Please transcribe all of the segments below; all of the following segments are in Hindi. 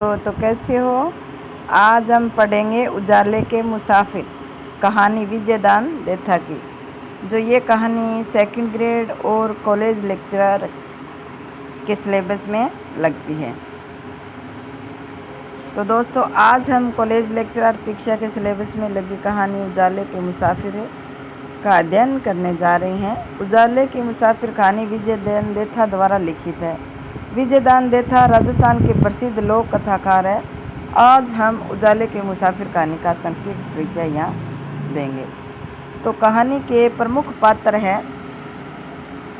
तो कैसे हो। आज हम पढ़ेंगे उजाले के मुसाफिर, कहानी विजयदान देथा की। जो ये कहानी सेकंड ग्रेड और कॉलेज लेक्चरर के सिलेबस में लगती है। तो दोस्तों, आज हम कॉलेज लेक्चरर परीक्षा के सिलेबस में लगी कहानी उजाले के मुसाफिर का अध्ययन करने जा रहे हैं। उजाले के मुसाफिर कहानी विजयदान देथा द्वारा लिखित है। विजयदान देथा राजस्थान के प्रसिद्ध लोक कथाकार है। आज हम उजाले के मुसाफिर कहानी का संक्षिप्त परिचय यहाँ देंगे। तो कहानी के प्रमुख पात्र हैं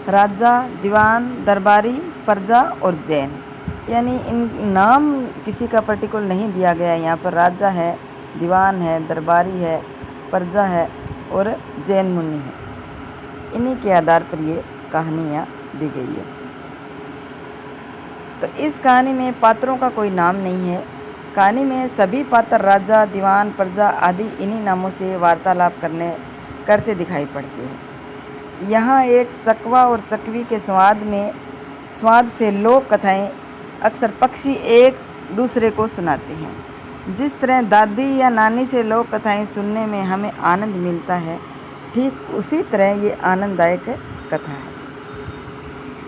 राजा, दीवान, दरबारी, प्रजा और जैन। यानी इन नाम किसी का पर्टिकुलर नहीं दिया गया। यहाँ पर राजा है, दीवान है, दरबारी है, प्रजा है और जैन मुनि है। इन्हीं के आधार पर ये कहानी यहाँ दी गई है। तो इस कहानी में पात्रों का कोई नाम नहीं है। कहानी में सभी पात्र राजा, दीवान, प्रजा आदि इन्हीं नामों से वार्तालाप करते दिखाई पड़ते हैं। यहाँ एक चकवा और चकवी के स्वाद से लोक कथाएं अक्सर पक्षी एक दूसरे को सुनाते हैं। जिस तरह दादी या नानी से लोक कथाएं सुनने में हमें आनंद मिलता है, ठीक उसी तरह ये आनंददायक कथा है।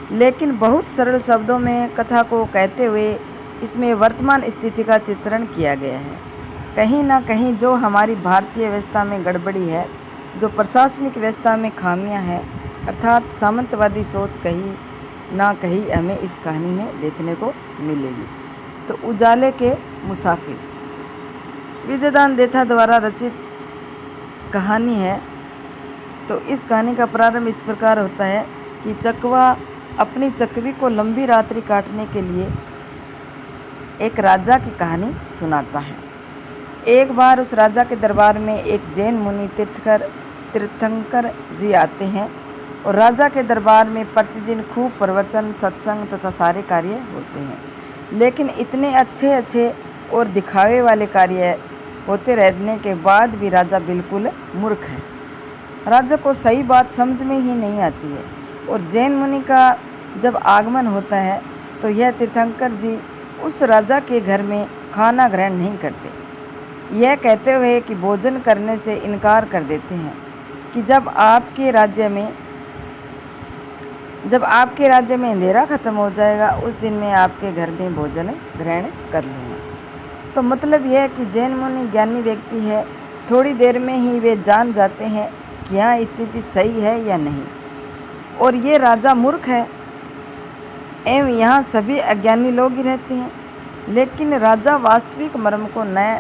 लेकिन बहुत सरल शब्दों में कथा को कहते हुए इसमें वर्तमान स्थिति का चित्रण किया गया है। कहीं ना कहीं जो हमारी भारतीय व्यवस्था में गड़बड़ी है, जो प्रशासनिक व्यवस्था में खामियां हैं, अर्थात सामंतवादी सोच कहीं ना कहीं हमें इस कहानी में देखने को मिलेगी। तो उजाले के मुसाफिर विजयदान देथा द्वारा रचित कहानी है। तो इस कहानी का प्रारंभ इस प्रकार होता है कि चकवा अपनी चकवी को लंबी रात्रि काटने के लिए एक राजा की कहानी सुनाता है। एक बार उस राजा के दरबार में एक जैन मुनि तीर्थंकर जी आते हैं और राजा के दरबार में प्रतिदिन खूब प्रवचन, सत्संग तथा सारे कार्य होते हैं। लेकिन इतने अच्छे और दिखावे वाले कार्य होते रहने के बाद भी राजा बिल्कुल मूर्ख है। राजा को सही बात समझ में ही नहीं आती है। और जैन मुनि का जब आगमन होता है तो यह तीर्थंकर जी उस राजा के घर में खाना ग्रहण नहीं करते। यह कहते हुए कि भोजन करने से इनकार कर देते हैं कि जब आपके राज्य में अंधेरा खत्म हो जाएगा, उस दिन मैं आपके घर में भोजन ग्रहण कर लूँगा। तो मतलब यह है कि जैन मुनि ज्ञानी व्यक्ति है। थोड़ी देर में ही वे जान जाते हैं कि यहाँ स्थिति सही है या नहीं, और ये राजा मूर्ख है एवं यहाँ सभी अज्ञानी लोग ही रहते हैं। लेकिन राजा वास्तविक मर्म को न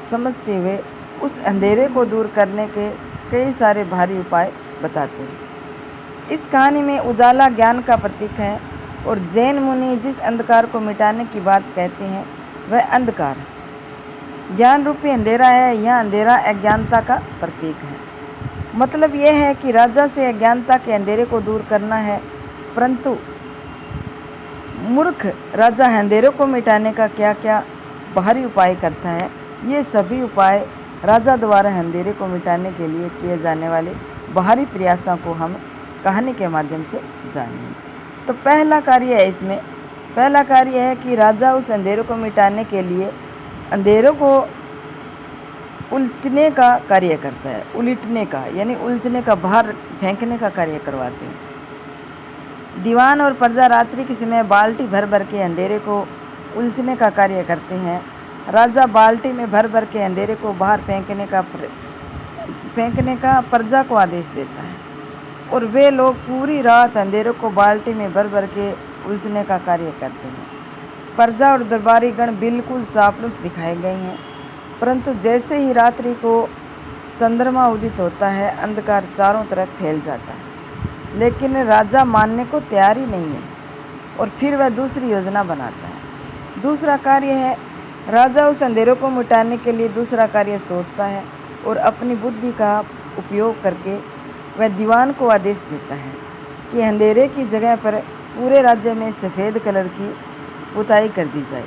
समझते हुए उस अंधेरे को दूर करने के कई सारे भारी उपाय बताते हैं। इस कहानी में उजाला ज्ञान का प्रतीक है और जैन मुनि जिस अंधकार को मिटाने की बात कहते हैं वह अंधकार ज्ञान रूपी अंधेरा है। यह अंधेरा अज्ञानता का प्रतीक है। मतलब यह है कि राजा से अज्ञानता के अंधेरे को दूर करना है, परंतु मूर्ख राजा अंधेरे को मिटाने का क्या क्या बाहरी उपाय करता है। ये सभी उपाय राजा द्वारा अंधेरे को मिटाने के लिए किए जाने वाले बाहरी प्रयासों को हम कहानी के माध्यम से जानेंगे। तो पहला कार्य है कि राजा उस अंधेरे को मिटाने के लिए अंधेरों को उलझने का कार्य करता है। उलटने का यानी उलझने का, बाहर फेंकने का कार्य करवाते हैं। दीवान और प्रजा रात्रि के समय बाल्टी भर के अंधेरे को उलझने का कार्य करते हैं। राजा बाल्टी में भर के अंधेरे को बाहर फेंकने का प्रजा को आदेश देता है, और वे लोग पूरी रात अंधेरों को बाल्टी में भर के उलझने का कार्य करते हैं। प्रजा और दरबारी गण बिल्कुल चापलूस दिखाए गए हैं, परंतु जैसे ही रात्रि को चंद्रमा उदित होता है, अंधकार चारों तरफ फैल जाता है। लेकिन राजा मानने को तैयार ही नहीं है और फिर वह दूसरी योजना बनाता है। दूसरा कार्य है, राजा उस अंधेरों को मिटाने के लिए दूसरा कार्य सोचता है और अपनी बुद्धि का उपयोग करके वह दीवान को आदेश देता है कि अंधेरे की जगह पर पूरे राज्य में सफ़ेद कलर की पुताई कर दी जाए।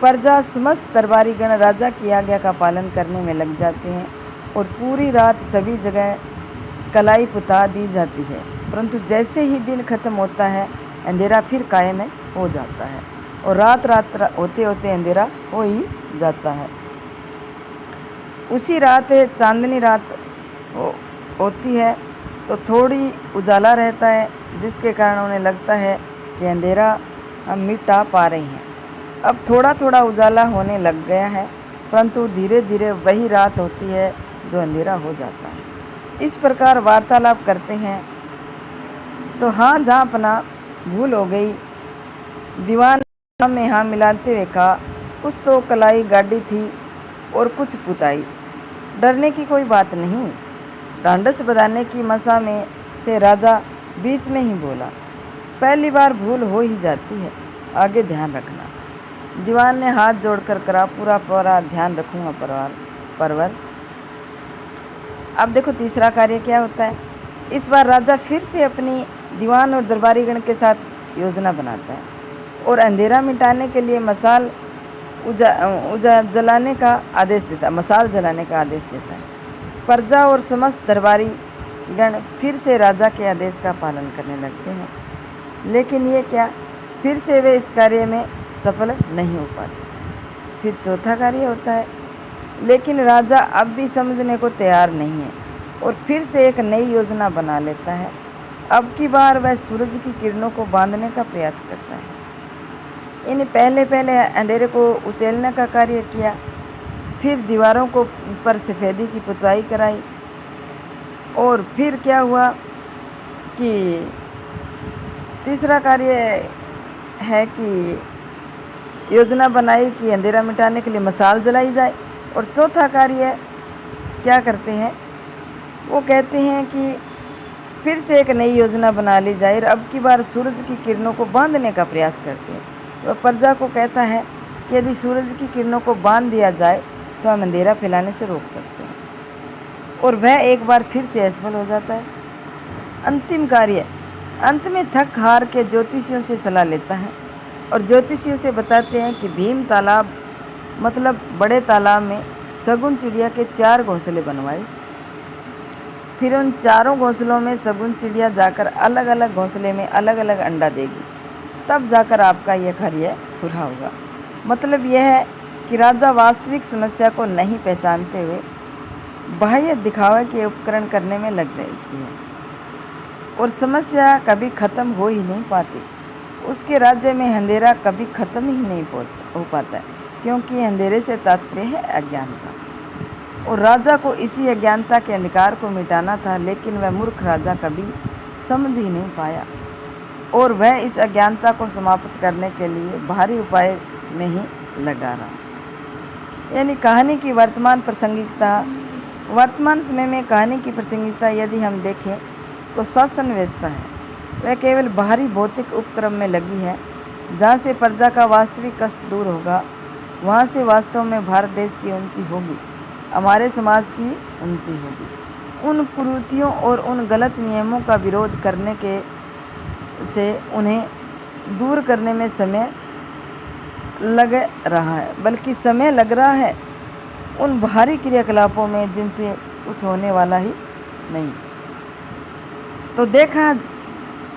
प्रजा समस्त दरबारी गण राजा की आज्ञा का पालन करने में लग जाते हैं और पूरी रात सभी जगह कलाई पुता दी जाती है, परंतु जैसे ही दिन खत्म होता है अंधेरा फिर कायम हो जाता है। और रात रात होते होते अंधेरा हो ही जाता है। उसी रात चांदनी रात होती है तो थोड़ी उजाला रहता है, जिसके कारण उन्हें लगता है कि अंधेरा हम मिटा पा रहे हैं। अब थोड़ा थोड़ा उजाला होने लग गया है, परंतु धीरे धीरे वही रात होती है जो अंधेरा हो जाता है। इस प्रकार वार्तालाप करते हैं। तो हाँ जहाँ अपना भूल हो गई, दीवान में हाँ मिलाते हुए कहा, कुछ तो कलाई गाड़ी थी और कुछ पुताई, डरने की कोई बात नहीं। ढांढस बधाने की मसा में से राजा बीच में ही बोला, पहली बार भूल हो ही जाती है, आगे ध्यान रखना। दीवान ने हाथ जोड़कर करा, पूरा पूरा ध्यान रखूंगा परवर। अब देखो तीसरा कार्य क्या होता है। इस बार राजा फिर से अपनी दीवान और दरबारीगण के साथ योजना बनाता है और अंधेरा मिटाने के लिए मसाल जलाने का आदेश देता है। प्रजा और समस्त दरबारी गण फिर से राजा के आदेश का पालन करने लगते हैं, लेकिन ये क्या, फिर से वे इस कार्य में सफल नहीं हो पाते। फिर चौथा कार्य होता है, लेकिन राजा अब भी समझने को तैयार नहीं है और फिर से एक नई योजना बना लेता है। अब की बार वह सूरज की किरणों को बांधने का प्रयास करता है। इन्हें पहले अंधेरे को उचेलने का कार्य किया, फिर दीवारों को पर सफ़ेदी की पुताई कराई, और फिर क्या हुआ कि तीसरा कार्य है कि योजना बनाई कि अंधेरा मिटाने के लिए मसाल जलाई जाए। और चौथा कार्य क्या करते हैं, वो कहते हैं कि फिर से एक नई योजना बना ली जाए और अब की बार सूरज की किरणों को बांधने का प्रयास करते हैं। वह प्रजा को कहता है कि यदि सूरज की किरणों को बांध दिया जाए तो हम अंधेरा फैलाने से रोक सकते हैं, और वह एक बार फिर से असफल हो जाता है। अंतिम कार्य, अंत में थक हार के ज्योतिषियों से सलाह लेता है और ज्योतिषियों से बताते हैं कि भीम तालाब मतलब बड़े तालाब में शगुन चिड़िया के 4 घोंसले बनवाए। फिर उन चारों घोंसलों में शगुन चिड़िया जाकर अलग अलग घोंसले में अलग अलग अंडा देगी, तब जाकर आपका यह कार्य पूरा होगा। मतलब यह है कि राजा वास्तविक समस्या को नहीं पहचानते हुए बाह्य दिखावे के उपकरण करने में लग जाती है और समस्या कभी खत्म हो ही नहीं पाती। उसके राज्य में अंधेरा कभी खत्म ही नहीं हो पाता है, क्योंकि अंधेरे से तात्पर्य है अज्ञानता, और राजा को इसी अज्ञानता के अंधकार को मिटाना था। लेकिन वह मूर्ख राजा कभी समझ ही नहीं पाया और वह इस अज्ञानता को समाप्त करने के लिए भारी उपाय में ही लगा रहा। यानी कहानी की वर्तमान प्रासंगिकता, वर्तमान समय में कहानी की प्रासंगिकता यदि हम देखें तो शासन व्यवस्था है, वह केवल बाहरी भौतिक उपक्रम में लगी है। जहाँ से प्रजा का वास्तविक कष्ट दूर होगा, वहाँ से वास्तव में भारत देश की उन्नति होगी, हमारे समाज की उन्नति होगी। उन कुरीतियों और उन गलत नियमों का विरोध करने के से उन्हें दूर करने में समय लग रहा है, बल्कि समय लग रहा है उन बाहरी क्रियाकलापों में जिनसे कुछ होने वाला ही नहीं। तो देखा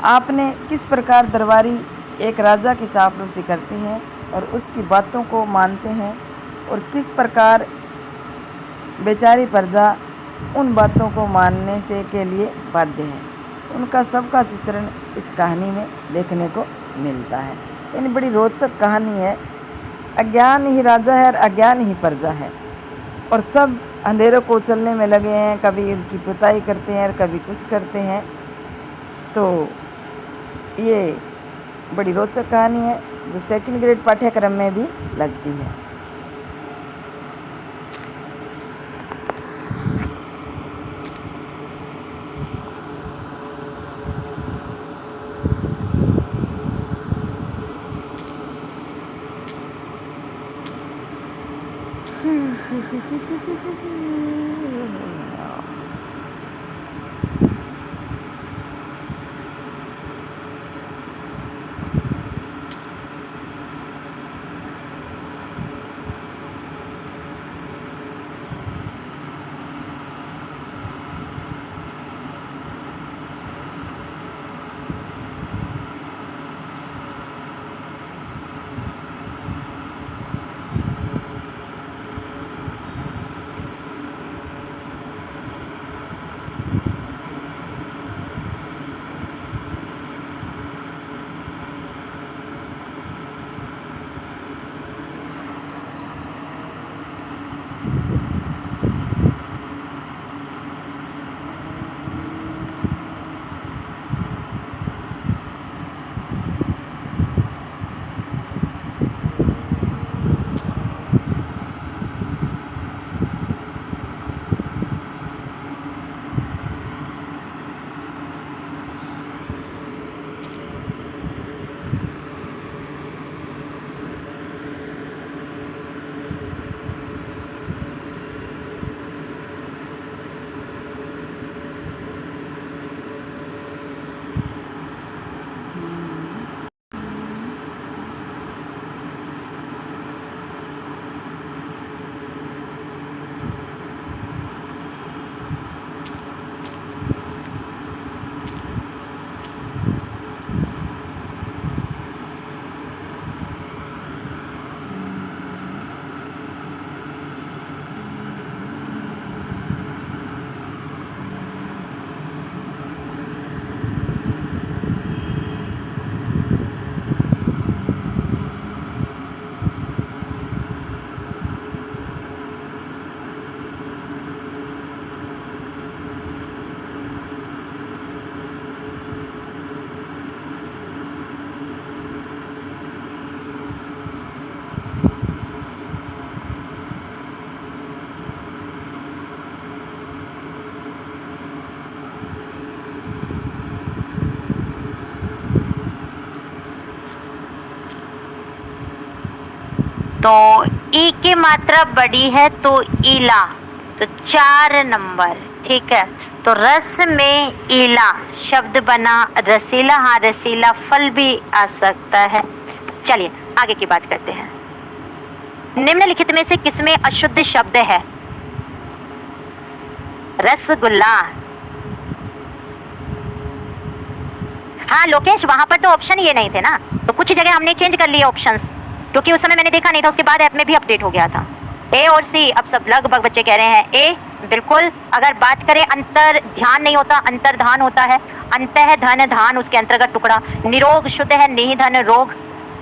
आपने किस प्रकार दरबारी एक राजा की चापलूसी करते हैं और उसकी बातों को मानते हैं, और किस प्रकार बेचारी प्रजा उन बातों को मानने से के लिए बाध्य है। उनका सबका चित्रण इस कहानी में देखने को मिलता है। यानी बड़ी रोचक कहानी है। अज्ञान ही राजा है और अज्ञान ही प्रजा है, और सब अंधेरों को उछलने में लगे हैं, कभी उनकी पुताई करते हैं और कभी कुछ करते हैं। तो ये बड़ी रोचक कहानी है जो 2nd ग्रेड पाठ्यक्रम में भी लगती है। तो ई की मात्रा बड़ी है तो ईला, तो 4 नंबर। ठीक है, तो रस में ईला शब्द बना रसीला। हाँ, रसीला फल भी आ सकता है। चलिए आगे की बात करते हैं। निम्नलिखित में से किसमें अशुद्ध शब्द है? रसगुल्ला। हाँ लोकेश, वहां पर तो ऑप्शन ये नहीं थे ना, तो कुछ जगह हमने चेंज कर लिए ऑप्शंस, क्योंकि उस समय मैंने देखा नहीं था, उसके बाद ऐप में भी अपडेट हो गया था। ए और सी, अब सब लगभग बच्चे कह रहे हैं ए। बिल्कुल, अगर बात करें अंतर ध्यान नहीं होता, अंतर्धान होता है। अंतः धन धान उसके अंतर्गत टुकड़ा। निरोग शुद्ध है, निधन रोग।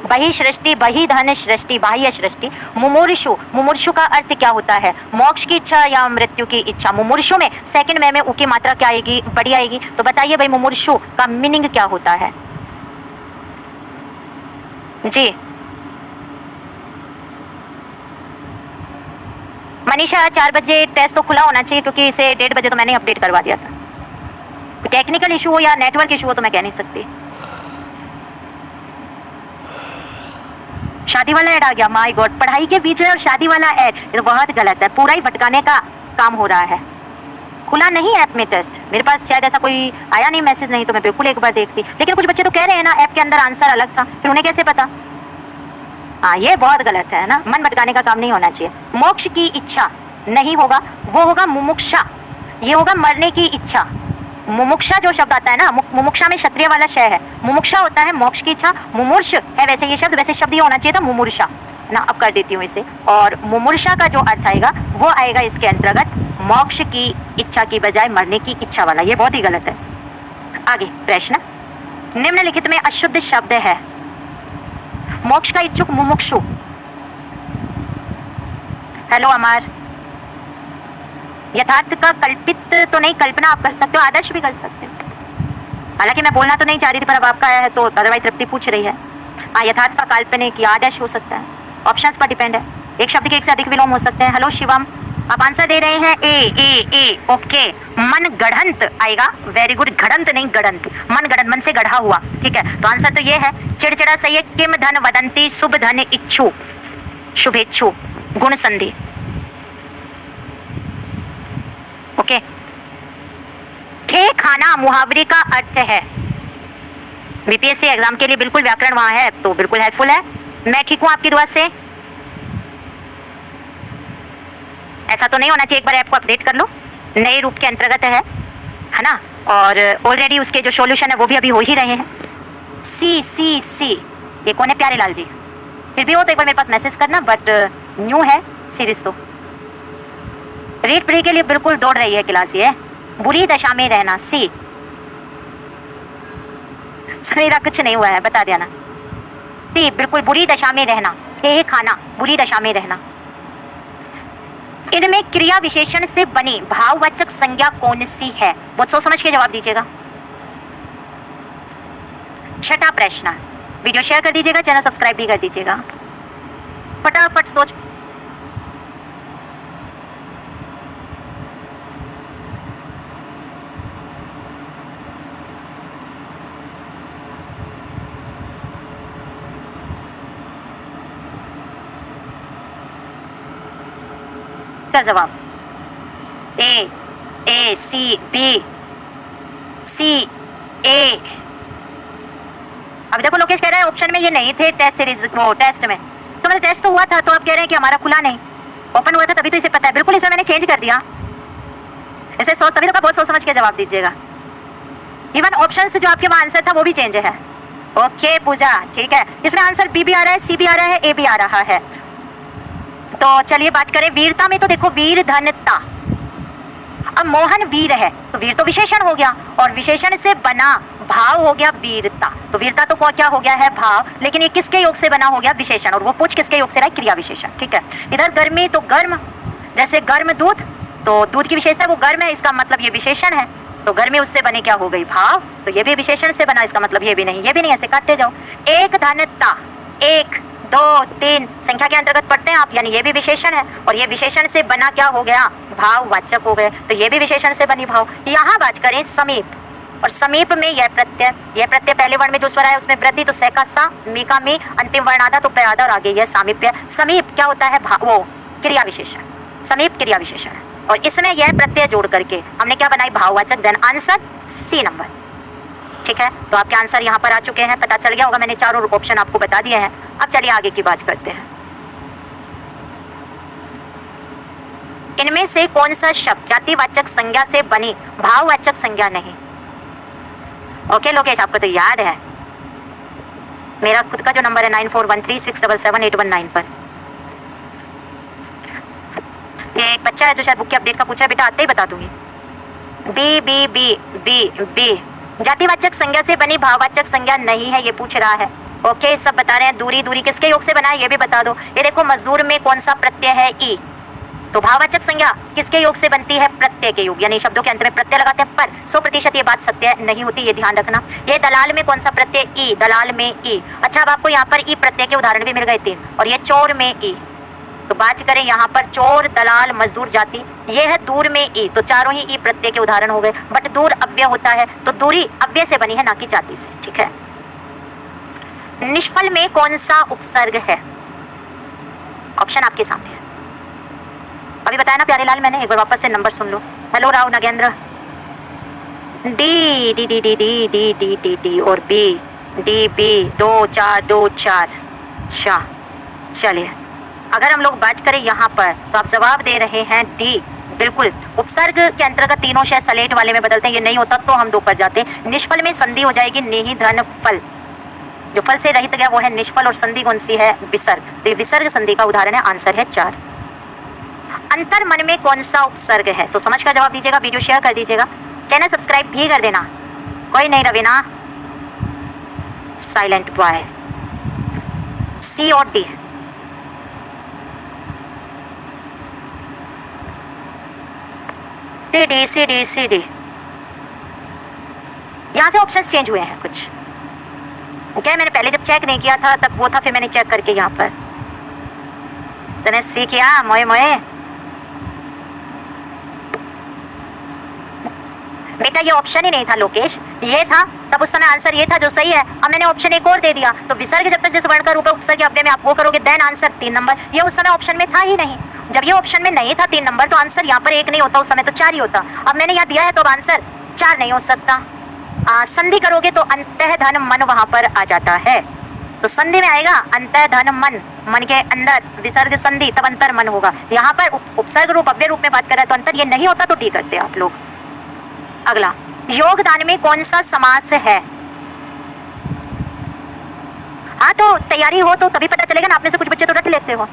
बहिसृष्टि बहिधन सृष्टि बाह्य सृष्टि। मुमुर्षु, मुमुर्षु का अर्थ क्या होता है? मोक्ष की इच्छा या मृत्यु की इच्छा। मुमुर्षु में सेकंड में उ की मात्रा क्या आएगी? बड़ी आएगी। तो बताइए भाई मुमुर्षु का मीनिंग क्या होता है? जी मनीषा, 4 बजे टेस्ट तो खुला होना चाहिए, क्योंकि इसे 1:30 बजे तो मैंने अपडेट करवा दिया था। टेक्निकल इशू हो या नेटवर्क इशू हो तो मैं कह नहीं सकती। शादी वाला ऐड आ गया, माय गॉड। पढ़ाई के बीच में और शादी वाला ऐड, ये तो बहुत गलत है, पूरा ही भटकाने का काम हो रहा है। खुला नहीं ऐप में टेस्ट, मेरे पास शायद ऐसा कोई आया नहीं मैसेज, नहीं तो मैं बिल्कुल एक बार देखती। लेकिन कुछ बच्चे तो कह रहे हैं ना ऐप के अंदर आंसर अलग था, फिर उन्हें कैसे पता? हाँ, ये बहुत गलत है ना, मन भटकाने का काम नहीं होना चाहिए। मोक्ष की इच्छा नहीं होगा, वो होगा मुमुक्षा, ये होगा मरने की इच्छा। मुमुक्षा जो शब्द आता है ना, मुमुक्षा में क्षत्रिय वाला शय है, मुमुक्षा होता है मोक्ष की इच्छा। मुमूर्ष है वैसे ये शब्द, वैसे शब्द ये होना चाहिए था मुमूर्षा ना, अब कर देती हूँ इसे। और मुमूर्षा का जो अर्थ आएगा वो आएगा इसके अंतर्गत मोक्ष की इच्छा की बजाय मरने की इच्छा वाला, ये बहुत ही गलत है। आगे प्रश्न, निम्नलिखित में अशुद्ध शब्द है? मोक्ष का इच्छुक मुमुक्षु। हेलो अमर, यथार्थ का कल्पित तो नहीं, कल्पना आप कर सकते हो, आदर्श भी कर सकते हो। हालांकि मैं बोलना तो नहीं चाह रही थी, पर अब आपका आया है तो अदरवाइज तृप्ति पूछ रही है। हाँ, यथार्थ का काल्पनिक या आदर्श हो सकता है, ऑप्शंस पर डिपेंड है। एक शब्द के एक से अधिक विलोम हो सकते हैं। हेलो शिवम, आप आंसर दे रहे हैं ए। ओके, मन गढ़ंत आएगा, वेरी गुड। गढ़ंत नहीं गढ़ंत, मन गढ़ंत, मन से गढ़ा हुआ। ठीक है, तो आंसर तो ये है। चिड़चिड़ा सही है। किम धन वदंती, शुभ धन इच्छु, शुभेच्छु, गुण संधि। ओके, खे खाना मुहावरे का अर्थ है। बीपीएससी एग्जाम के लिए बिल्कुल व्याकरण वहां है, तो बिल्कुल हेल्पफुल है। मैं ठीक हूं आपकी दुआ से। ऐसा तो नहीं होना चाहिए, एक बार ऐप को अपडेट कर लो, नए रूप के अंतर्गत है ना। और ऑलरेडी उसके जो सॉल्यूशन है वो भी अभी हो ही रहे हैं। सी ये कौन है? प्यारे लाल जी। फिर भी हो तो एक बार मेरे पास मैसेज करना, बट न्यू है सीरीज तो। रीड प्री के लिए बिल्कुल दौड़ रही है क्लास ये। बुरी दशा में रहना, सी। समीरा कुछ नहीं हुआ है, बता देना। सी बिल्कुल, बुरी दशा में रहना। हे खाना, बुरी दशा में रहना। इनमें क्रिया विशेषण से बनी भाववाचक संज्ञा कौन सी है? बहुत सोच समझ के जवाब दीजिएगा। छठा प्रश्न, वीडियो शेयर कर दीजिएगा, चैनल सब्सक्राइब भी कर दीजिएगा। फटाफट सोच। का जवाब ए सी बी सी ए। अब देखो लोकेश कह रहा है ऑप्शन में ये नहीं थे टेस्ट सीरीज, वो टेस्ट में तो मतलब टेस्ट तो हुआ था, तो आप कह रहे हैं कि हमारा खुला नहीं, ओपन हुआ था तभी तो इसे पता है। बिल्कुल इसमें मैंने चेंज कर दिया, ऐसे सोच, तभी तो बहुत सोच समझ के जवाब दीजिएगा। इवन ऑप्शन से जो आपके वहां आंसर था वो भी चेंज है। ओके पूजा, ठीक है, इसमें आंसर बी भी आ रहा है, सी भी आ रहा है, ए भी आ रहा है। तो चलिए बात करें वीरता में, तो देखो वीर धनता। अब मोहन वीर है तो वीर तो विशेषण हो गया, और विशेषण से बना भाव हो गया वीरता। तो वीरता तो क्या हो गया है? भाव। लेकिन ये किसके योग से बना हो गया? विशेषण। और वो पूछ किसके योग से रहा है? क्रिया विशेषण। ठीक है, इधर गर्मी तो गर्म, जैसे गर्म दूध, तो दूध की विशेषता वो गर्म है, इसका मतलब ये विशेषण है। तो गर्मी उससे बने क्या हो गई? भाव। तो ये भी विशेषण से बना, इसका मतलब ये भी नहीं, ये भी नहीं, ऐसे काटते जाओ। एक धनता, 1 2 3 संख्या के अंतर्गत पढ़ते हैं आप, यानी ये भी विशेषण है, और ये विशेषण से बना क्या हो गया? भाववाचक हो गए। तो ये भी विशेषण से बनी भाव। यहाँ बात करें समीप, और समीप में यह प्रत्यय पहले वर्ण में जो स्वर आया उसमें वृद्धि, तो स का सा, मी का मी, अंतिम वर्ण आधा तो पे आधा और आगे यह सामीप्य। समीप क्या होता है? वो क्रिया विशेषण, समीप क्रिया विशेषण है। और इसमें यह प्रत्यय जोड़ करके हमने क्या बनाई? भाववाचक। Then answer C number. ठीक है, तो आपके आंसर यहाँ पर आ चुके हैं, पता चल गया होगा, मैंने चारों ऑप्शन आपको बता दिए हैं। अब चलिए आगे की बात करते हैं। इनमें से कौन सा शब्द जातिवाचक संज्ञा से बनी भाववाचक संज्ञा नहीं? ओके लोकेश, आपको तो याद है, मेरा खुद का जो नंबर है 9413677819 पर। ये एक बच्चा है जो शायद बुक के अपडेट का पूछा है, बेटा आते ही बता दूंगी। B B B B B जातिवाचक संज्ञा से बनी भाववाचक संज्ञा नहीं है, ये पूछ रहा है। ओके, सब बता रहे हैं। दूरी, दूरी किसके योग से बना है ये भी बता दो। ये देखो, मजदूर में कौन सा प्रत्यय है? ई। तो भाववाचक संज्ञा किसके योग से बनती है? प्रत्यय के योग, यानी शब्दों के अंत में प्रत्यय लगाते हैं। पर 100% ये बात सत्य नहीं होती, ये ध्यान रखना। ये दलाल में कौन सा प्रत्यय? ई। दलाल में ई। अच्छा, अब आपको यहाँ पर ई प्रत्यय के उदाहरण भी मिल गए 3। और ये चोर में ई। तो बात करें यहाँ पर चोर, दलाल, मजदूर, जाति, ये है दूर में ई। तो चारों ही ई प्रत्यय के उदाहरण हो गए। बट दूर अव्यय होता है, तो दूरी अव्यय से बनी है, ना कि जाति से। ठीक है। निष्फल में कौन सा उपसर्ग है? ऑप्शन आपके सामने है, अभी बताया ना प्यारे लाल मैंने। एक बार वापस से नंबर सुन लो। Hello Rao Nagendra. D D D D D D D D D और बी, डी बी 2 4 2 4। अच्छा, चलिए अगर हम लोग बात करें यहाँ पर, तो आप जवाब दे रहे हैं डी। बिल्कुल, उपसर्ग के अंतर्गत तीनों शय सलेट वाले में बदलते हैं, ये नहीं होता तो हम 2 पर जाते। निष्फल में संधि हो जाएगी निहि धन फल, जो फल से रहित गया वो है निष्फल, और संधि कौन सी है? विसर्ग। तो ये विसर्ग संधि का उदाहरण है, आंसर है 4। अंतर मन में कौन सा उपसर्ग है? सो समझ कर जवाब दीजिएगा, वीडियो शेयर कर दीजिएगा, चैनल सब्सक्राइब भी कर देना। कोई नहीं रवीना, साइलेंट बॉय। सी और D. D D C D C D. यहाँ से ऑप्शंस चेंज हुए हैं कुछ, क्या मैंने पहले जब चेक नहीं किया था तब वो था, फिर मैंने चेक करके यहाँ पर तूने सी किया मोए मोए। बेटा ये ऑप्शन ही नहीं था लोकेश, ये था तब उस समय आंसर ये था जो सही है। अब मैंने ऑप्शन एक और दे दिया, तो विसर्ग जब तक जिस वर्ण का रूप है उपसर्ग के अव्यय में आप वो करोगे, देन आंसर 3 नंबर। ये उस समय ऑप्शन में था ही नहीं। जब ये ऑप्शन में नहीं था 3 नंबर, तो आंसर यहाँ पर 1 नहीं होता, उस समय तो 4 ही होता। अब मैंने यहाँ दिया है तो अब आंसर 4 नहीं हो सकता। संधि करोगे तो अंतः धन मन वहां पर आ जाता है, तो संधि में आएगा अंतः धन मन, मन के अंदर विसर्ग संधि, तब अंतर मन होगा। यहाँ पर उपसर्ग रूप अव्यय रूप में बात कर रहे हैं, तो अंतर ये नहीं होता, तो ठीक करते हैं आप लोग। अगला, योगदान में कौन सा समास है? हाँ, तो तैयारी हो तो तभी पता चलेगा ना, आप में से कुछ बच्चे तो रट लेते हो।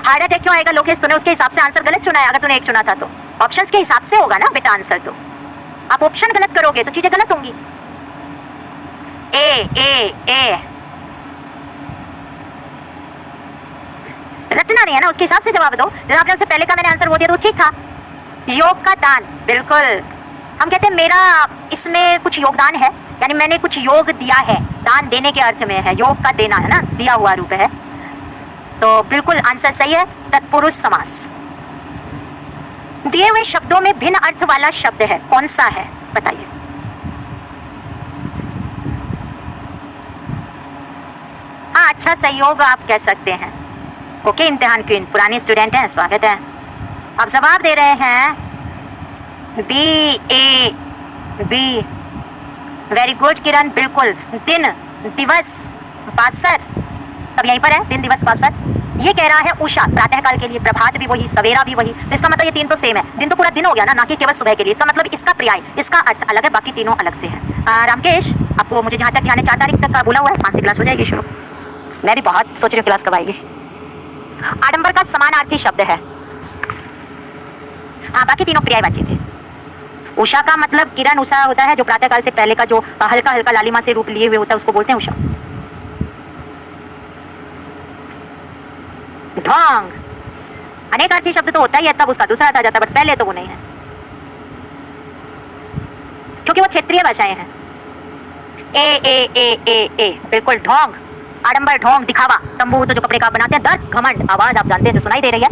हार्ट अटैक क्यों आएगा लोकेश? तूने उसके हिसाब से आंसर गलत चुना है। अगर तूने एक चुना था तो ऑप्शंस के हिसाब से होगा ना बेटा आंसर। तो आप ऑप्शन गलत करोगे तो चीजें गलत होंगी। ए ए ए रटना नहीं है ना, उसके हिसाब से जवाब दो। जब आपने उससे पहले का मैंने आंसर वो दिया तो ठीक था। योग का दान, बिल्कुल हम कहते हैं मेरा इसमें कुछ योगदान है, यानी मैंने कुछ योग दिया है, दान देने के अर्थ में है, योग का देना है ना, दिया हुआ रूप है। तो बिल्कुल आंसर सही है, तत्पुरुष समास। दिए हुए शब्दों में भिन्न अर्थ वाला शब्द है, कौन सा है बताइए? हाँ, अच्छा सहयोग आप कह सकते हैं। ओके, इम्तिहान क्वीन पुरानी स्टूडेंट हैं, स्वागत है। आप जवाब दे रहे हैं B A B. Very good Kiran, बिल्कुल। दिन दिवस बासर सब यहीं पर है, दिन दिवस बासर। ये कह रहा है उषा, प्रातःकाल के लिए, प्रभात भी वही, सवेरा भी वही, तो इसका मतलब ये 3 तो सेम है। दिन तो पूरा दिन हो गया ना कि केवल सुबह के लिए, इसका मतलब इसका पर्याय, इसका अर्थ अलग है, बाकी तीनों अलग से है। रामकेश, आपको मुझे जहाँ तक ध्यान है 4 तारीख तक का बोला हुआ है, 5 से क्लास हो जाएगी शुरू। मैं भी बहुत सोच रही हूँ क्लास कब आएगी। आडंबर का समानार्थी शब्द है। हाँ, बाकी तीनों पर्यायवाची थे। उषा का मतलब किरण उषा होता है, जो प्रातःकाल से पहले का जो हल्का हल्का लालिमा से रूप लिए हुए होता है, उसको बोलते हैं उषा। ढोंग अनेकार्थी शब्द तो होता ही है, तब उसका दूसरा अर्थ आ जाता है, बट पहले तो वो नहीं है, क्योंकि वो क्षेत्रीय भाषाएं हैं। ए ए ए ए ए बिल्कुल, ढोंग, आडंबर, ढोंग, दिखावा, तंबू तो जो कपड़े का बनाते हैं, दर्द, घमंड, आवाज आप जानते हैं जो सुनाई दे रही है।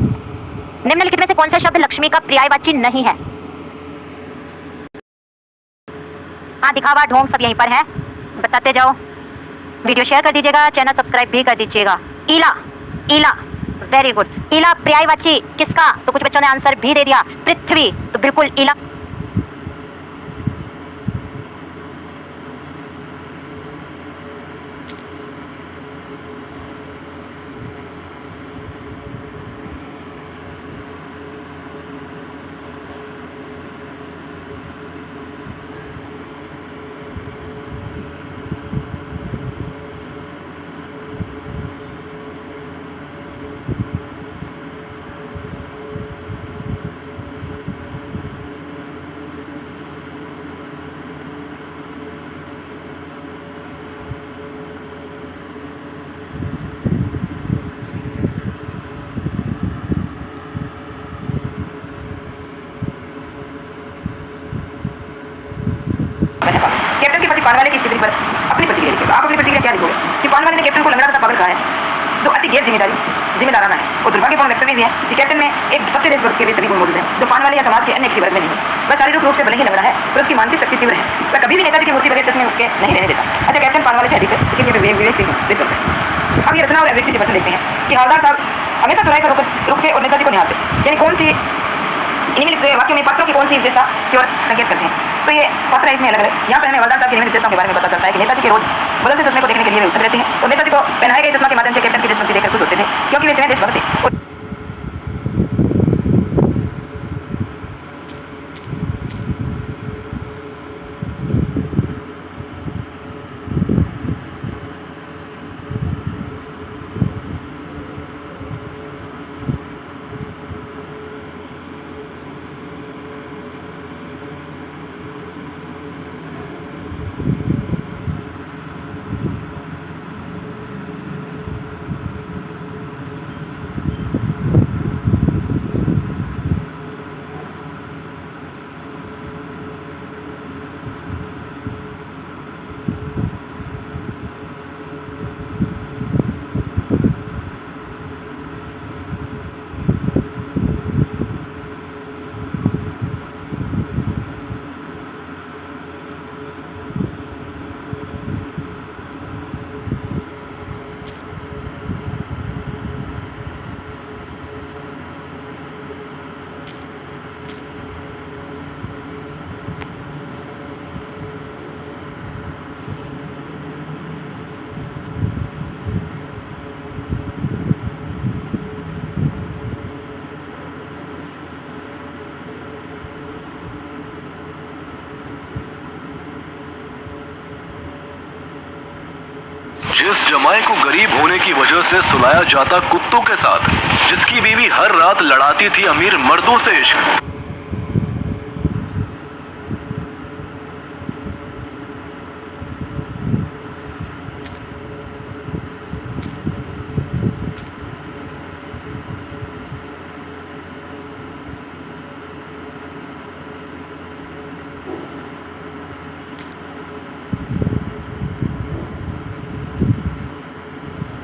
निम्नलिखित में से कौन सा शब्द लक्ष्मी का पर्यायवाची नहीं है? हाँ, दिखावा ढोंग सब यहीं पर है, बताते जाओ। वीडियो शेयर कर दीजिएगा, चैनल सब्सक्राइब भी कर दीजिएगा। ईला, ईला, वेरी गुड। ईला पर्यायवाची किसका? तो कुछ बच्चों ने आंसर भी दे दिया, पृथ्वी। तो बिल्कुल ईला। कैप्टन के प्रति पान वाले की स्थिति पर अपनी प्रतिक्रिया लिखिए। आप अपनी प्रतिक्रिया क्या लिखोगे कि पान वाले ने कैप्टन को लंगड़ा तथा पागल कहा है, जो अति गैर जिम्मेदाराना है और दुर्भाग्यपूर्ण वक्तव्य भी है कि कैप्टन में एक सच्चे देशभक्त के भी सभी गुण मौजूद हैं, जो पान वाले या समाज के अन्य किसी वर्ग में नहीं है। वह शारीरिक रूप से भले ही लंगड़ा है पर उसकी मानसिक शक्ति तीव्र है। वह कभी भी नेताजी की मूर्ति बगैर चश्मे के नहीं रहने देता। अच्छा, कैप्टन पान वाले से अधिक है, सिक्किम के विवेक सिंह देशभक्त है। अब ये रचना और अभिव्यक्ति से प्रश्न देखते हैं कि हवलदार साहब हमेशा चौराहे पर रुकते और नेताजी को निहारते, यानी कौन सी इन्हीं वाक्य में पात्रों की कौन सी विशेषता की ओर संकेत करते हैं। तो ये पात्र है, इसमें अलग अलग। यहाँ पर हमें हवलदार साहब की विशेषताओं के बारे में पता चलता है कि नेताजी के रोज बदलते चश्मे को देखने के लिए वे उत्सुक रहते हैं और नेताजी को पहनाए गए चश्मा के माध्यम से कैप्टन की देशभक्ति देखकर खुश होते थे, क्योंकि वे स्वयं देशभक्त थे। जिस जमाए को गरीब होने की वजह से सुलाया जाता कुत्तों के साथ, जिसकी बीवी हर रात लड़ाती थी अमीर मर्दों से इश्क,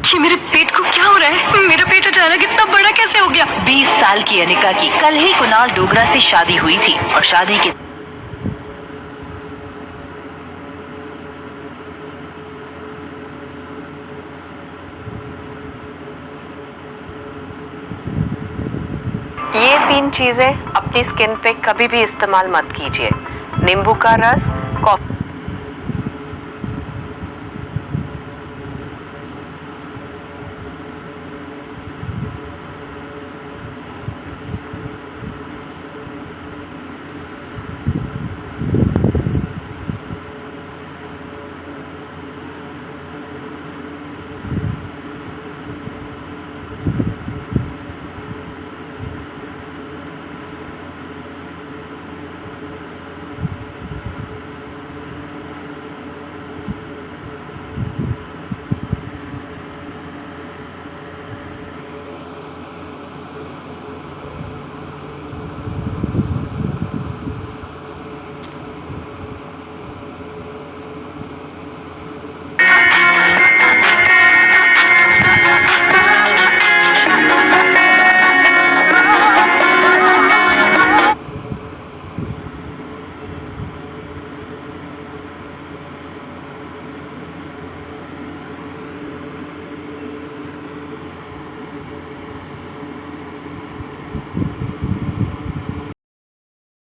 ये मेरे पेट को क्या हो रहा है? मेरा पेट अचानक इतना बड़ा कैसे हो गया? 20 साल की अनिका की कल ही कुणाल डोगरा से शादी हुई थी और शादी के ये 3 चीजें अपनी स्किन पे कभी भी इस्तेमाल मत कीजिए। नींबू का रस, कॉफी